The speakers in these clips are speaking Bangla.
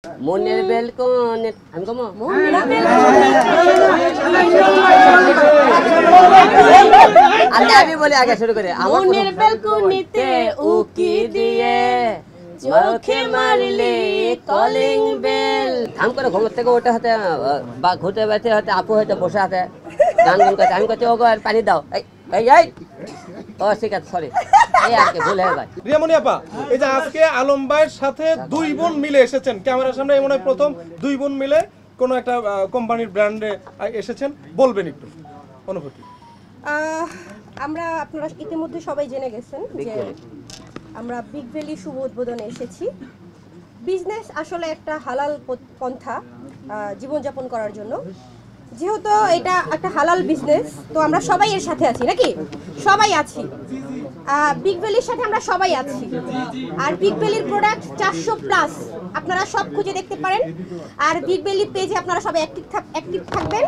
মনের বেলকনি আমি কম আমি বলি আগে শুরু করে মনের বেলকনিতে উকি দিয়ে চোখে মারলে কলিং বেল। থাম করে ঘুমোর থেকে ওটা হাতে বা ঘুরতে বেড়াতে হতে আপু হয়তো বসে হাতে গান গান করতে আমি করতে ওগো আর পানি দাও এই এই এই ও ঠিক আছে সরি এই আর কি ভুল হয়ে যায়। রিয়ামণি আপা, এই যে আজকে আলম ভাইয়ের সাথে দুই বোন মিলে এসেছেন ক্যামেরার সামনে, মনে হয় প্রথম দুই বোন মিলে কোনো একটা কোম্পানির ব্র্যান্ডে এসেছেন, বলবেন একটু অনুভূতি। আমরা আপনারা ইতিমধ্যে সবাই জেনে গেছেন যে আমরা বিগ ভ্যালি শুভ উদ্বোধনে এসেছি। বিজনেস আসলে একটা হালাল পন্থা জীবনযাপন করার জন্য। যেহেতু এটা একটা হালাল বিজনেস, তো আমরা সবাই এর সাথে আছি নাকি? সবাই আছি, বিগ ভ্যালির সাথে আমরা সবাই আছি। আর বিগ ভ্যালির প্রোডাক্ট 400+ আপনারা সব খুঁজে দেখতে পারেন। আর বিগ ভ্যালি পেজে আপনারা সবাই অ্যাক্টিভ থাকবেন,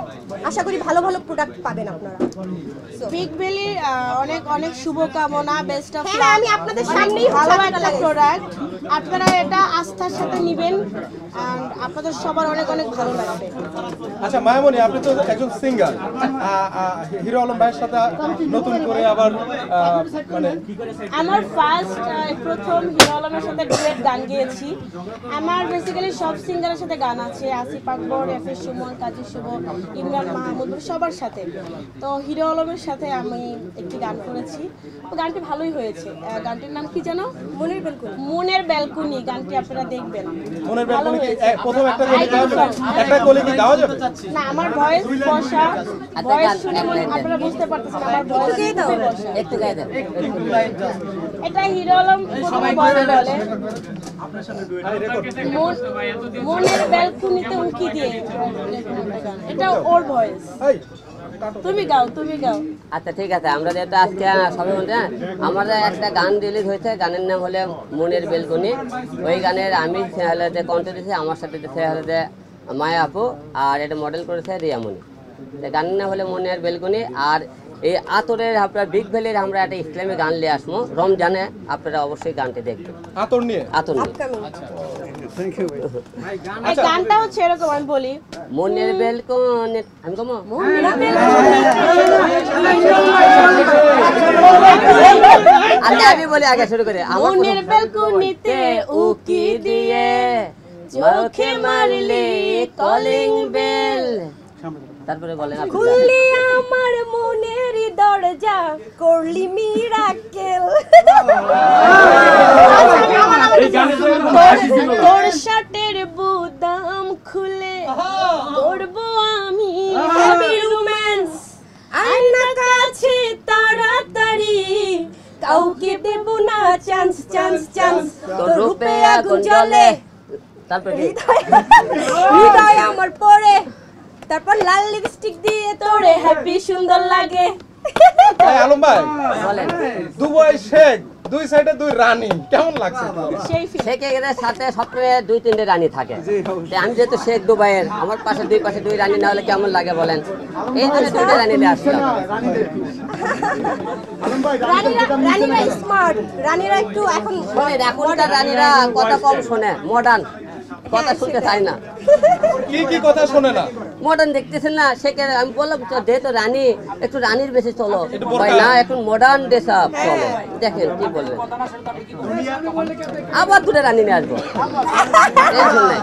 আশা করি ভালো ভালো প্রোডাক্ট পাবেন আপনারা। বিগ ভ্যালির অনেক অনেক শুভকামনা, বেস্ট অফ লাক। আমি আপনাদের সামনেই ভালো একটা প্রোডাক্ট, আপনারা এটা আস্থার সাথে নেবেন, আপনাদের সবার অনেক অনেক ভালো লাগবে। আচ্ছা মায়ামণি, আপনি তো একজন সিঙ্গার, হিরো আলম ভাইয়ের সাথে নতুন করে আবার মানে আমার প্রথম হিরো আলমের সাথে ডুয়েট গান গেয়েছি। আমার বেসিক্যালি সব সিঙ্গারের সাথে গান আছে, আসিফ আকবর, এফএস সুমন, কাজী শুভ, ইমরান মাহমুদ, সবার সাথে। তো হিরো আলমের সাথে আমি একটি গান করেছি, গানটি ভালোই হয়েছে। গানটির নাম কি জানো? মনের বেলকুনি। মনের বেলকুনি গানটি আপনারা দেখবেন। মনের বেলকুনি প্রথম একটা কলি কি গাওয়া যাবে? না, আমার ভয়েস বসা, ভয়েস শুনে আপনারা বুঝতে পারতেছেন আমার ভয়েস একটু গায়ে দাও। এটা হিরো আলম প্রথমে বলে মনের বেলকুনিতে উকি দিয়ে, এটা ওর ভয়েস। তুমি গাও, তুমি গাও। আচ্ছা ঠিক আছে, আমরা যেহেতু আজকে সবাই বলতে আমাদের একটা গান রিলিজ হয়েছে, গানের নাম হলে মনের বেলকনি। ওই গানের আমি হলে যে কণ্ঠ দিয়েছি, আমার সাথে দিয়েছে হলে যে মায়া আপু, আর এটা মডেল করেছে রিয়ামণি। গানের নাম হলে মনের বেলকনি। আর এই আতরের আপনার বিগ ভ্যালির আমরা একটা ইসলামী গান নিয়ে আসবো রমজানে, আপনারা অবশ্যই গানটি দেখবেন। আতর নিয়ে এই গানটা হচ্ছে এরকম, আমি বলি মনের বেলকনি আমি কম আমি বলি আগে শুরু করে মনের বেলকুনিতে উকি দিয়ে চোখে মারলে কলিং বেল। তারপরে বলেন খুললি আমার মনের দরজা, করলি মিরাকেল। তোর শার্টের বুতাম খুলে করবো আমি হ্যাপি রোম্যান্স, আয়না কাছে তাড়াতাড়ি, কাউকে দেব না চান্স চান্স চান্স, তোর রূপে আগুন জ্বলে, তারপরে হৃদয় আমার পড়ে, তারপর লাল লিপস্টিক দিয়ে তোরে হ্যাপি সুন্দর লাগে। আলম ভাই বলেন দুবাই শেখ, দুই সাইডে দুই রানী, কেমন লাগছে? সেই শেখের সাথে সবসময় 2-3টে রানী থাকে। আমি যেহেতু শেখ দুবাইয়ের, আমার পাশে দুই পাশে দুই রানী না হলে কেমন লাগে বলেন? এই জন্য 2টে রানী নিয়ে আসলাম। রানীরা স্মার্ট, রানীরা একটু এখন এখনকার রানীরা কথা কম শোনে, মডার্ন কথা শুনতে চাই না। কি কথা শোনে না? মডার্ন দেখতেছেন না শেখের, আমি বললাম যেহেতু রানী একটু রানীর বেশি চলো ভাই না, এখন মডার্ন ড্রেস আপ চলে। দেখেন কি বলবেন, আবার 2টে রানী নিয়ে আসবো, টেনশন নাই।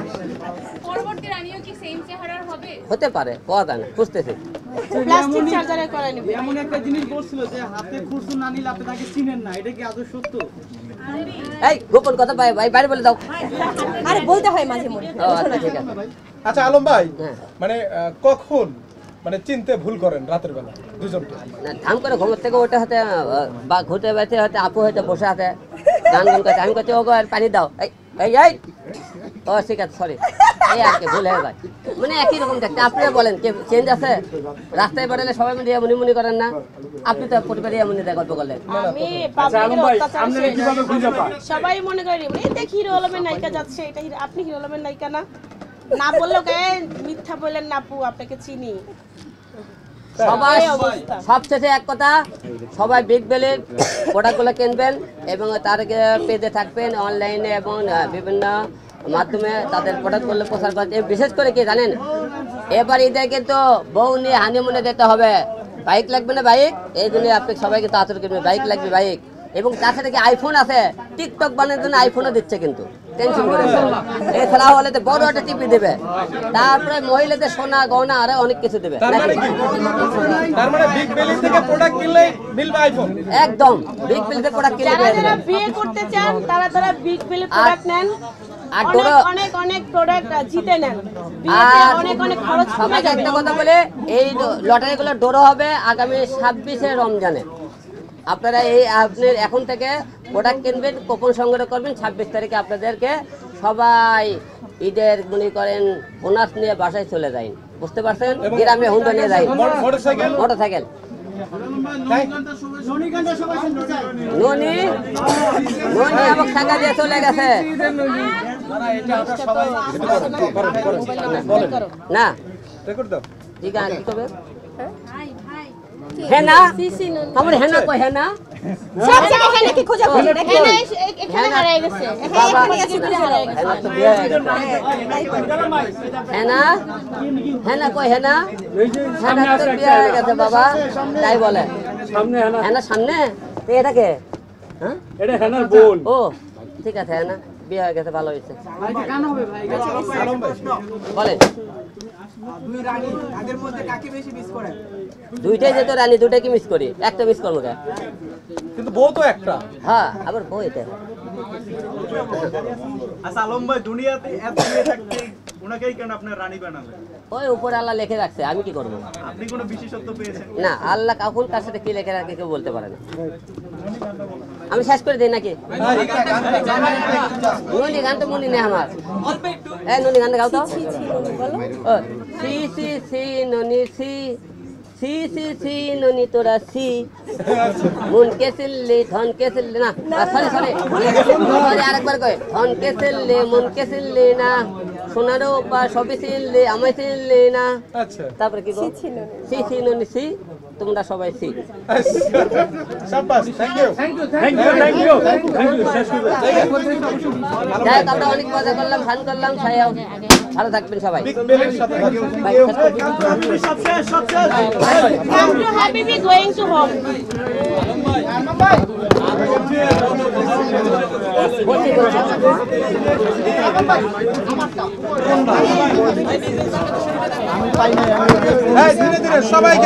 পরবর্তী রানীও কি সেম চেহারার হবে? হতে পারে, কথা না বুঝতেছি। প্লাস্টিক চার্জারে করে নিবে। এমন একটা জিনিস বলছিল যে হাতে খুরসু না নিলে আপনি তাকে চিনেন না, এটা কি আদৌ সত্য? এই গোপন কথা ভাই ভাই বাইরে বলে দাও। আরে বলতে হয় মাঝে মধ্যে। ও আচ্ছা ঠিক আছে। আচ্ছা আলম ভাই, হ্যাঁ। মানে কখন মানে চিনতে ভুল করেন রাতের বেলা দুজনকে? না থাম করে ঘুমোর থেকে ওটা হাতে বা ঘুরতে বেড়াতে হতে আপু হয়তো বসে হাতে গান গান করতে আমি করতে ওগো আর পানি দাও এই এই এই ও ঠিক আছে সরি এই আর কি ভুল হয়ে যায়। মানে একই রকম দেখতে। আপনারা বলেন কে চেঞ্জ আছে? রাস্তায় বেরোলে সবাই মিলে এমনি মনে করেন না? আপনি তো পরিবারে এমনি গল্প করলেন। আমি পাবলিকের অত্যাচার সবাই মনে করি এই দেখ হিরো আলমের নায়িকা যাচ্ছে, এটা আপনি হিরো আলমের নায়িকা না? না বললো কে মিথ্যা বললেন না আপু, আপনাকে চিনি। সবাই সবশেষে এক কথা, সবাই বিগ ভ্যালির প্রোডাক্টগুলো কিনবেন এবং তার পেজে থাকবেন অনলাইনে এবং বিভিন্ন মাধ্যমে তাদের প্রোডাক্টগুলো প্রচার করছে। বিশেষ করে কি জানেন, এবার ঈদে কিন্তু বউ নিয়ে হানিমুনে যেতে হবে, বাইক লাগবে না বাইক, এই জন্য আপনি সবাইকে তাড়াতাড়ি কিনবে, বাইক লাগবে বাইক, এবং তার সাথে কি আইফোন আছে, টিকটক বানানোর জন্য আইফোনও দিচ্ছে কিন্তু, টেনশন করে এছাড়া হলে তো বড় একটা টিভি দেবে, তারপরে মহিলাদের সোনা গহনা আরো অনেক কিছু দেবে। তার মানে কি? তার মানে বিগ ভ্যালি থেকে প্রোডাক্ট কিনলে মিলবে আইফোন। একদম বিগ বিল থেকে প্রোডাক্ট কিনে যারা পেয়ে যারা যাবেন। বিয়ে করতে চান তারা বিগ বিল প্রোডাক্ট নেন, আর অনেক ডোরো- অনেক অনেক প্রোডাক্ট জিতে নেন, বিয়েতে আর অনেক অনেক খরচ কমে সবাইকে যাবে। একটা কথা বলে, এই লটারিগুলো ডোরো হবে আগামী 26শে রমজানে। আপনারা এই আপনার এখন থেকে প্রোডাক্ট কিনবেন, কুপন সংগ্রহ করবেন, 26 তারিখে আপনাদেরকে সবাই ঈদের মনে করেন বোনাস নিয়ে বাসায় চলে যাই, বুঝতে পারছেন, গ্রামে হুন্ডা নিয়ে যাই, মোটরসাইকেল মোটরসাইকেল ননি ননি আমাকে টাকা দিয়ে চলে গেছে না, রেকর্ড দাও। ঠিক আছে কি করবে হ্যাঁ না আমার হ্যাঁ না কই হ্যাঁ না সব জায়গায় হেনে কি খোঁজা খুঁজি দেখেন? এখানে এখানে হারিয়ে গেছে, বাবা এখানে হারিয়ে গেছে। হ্যাঁ তো বিয়ে হয়ে গেছে হ্যাঁ না হ্যাঁ না কই হ্যাঁ না হ্যাঁ না তো বিয়ে হয়ে গেছে বাবা, তাই বলে হ্যাঁ না সামনে তো এটাকে হ্যাঁ এটা হেনার বোন। ও ঠিক আছে হ্যাঁ না বিয়ে হয়ে গেছে, ভালো হয়েছে। ভাই গান হবে ভাই। বলেন দুই রানী তাদের মধ্যে কাকে বেশি মিস করেন? দুইটাই যেত রানী, দুইটাই কি মিস করি, একটা মিস করবো কে? কিন্তু বউ তো একটা। হ্যাঁ আবার বই এটা আচ্ছা আলম ভাই, দুনিয়াতে এত মেয়ে থাকতে ওনাকেই কেন আপনার রানী বানালেন? ওই উপরে আল্লাহ লিখে রাখছে, আমি কি করবো? আপনি কোনো বিশেষত্ব পেয়েছেন? না আল্লাহ কখন কার সাথে কি লিখে রাখে কেউ বলতে পারে না। আমি শেষ করে দিই নাকি? নুনি গান তো মনে নেই আমার, এই নুনি গানটা গাও তো। ও, সি সি সি নুনি সি সি সি সি নুনি তোরা সি মন কে সিললি ধন কে সিললি না, সরি সরি সরি আরেকবার কই, ধন কে সিললি মন কে সিললি না, সোনারও বা সবই সিললি আমায় সিললি না। আচ্ছা তারপরে কি গো? সি সি নুনি সি, তোমরা সবাই সি। শাবাশ, thank you. যাই হোক, আমরা অনেক মজা করলাম, ফান করলাম, ভালো থাকবেন সবাই। বিগ ভ্যালির সাথে ভাই, শেষ করবি? I'm too happy we going to home. বলছি, বলছি। হ্যাঁ ধীরে ধীরে সবাইকে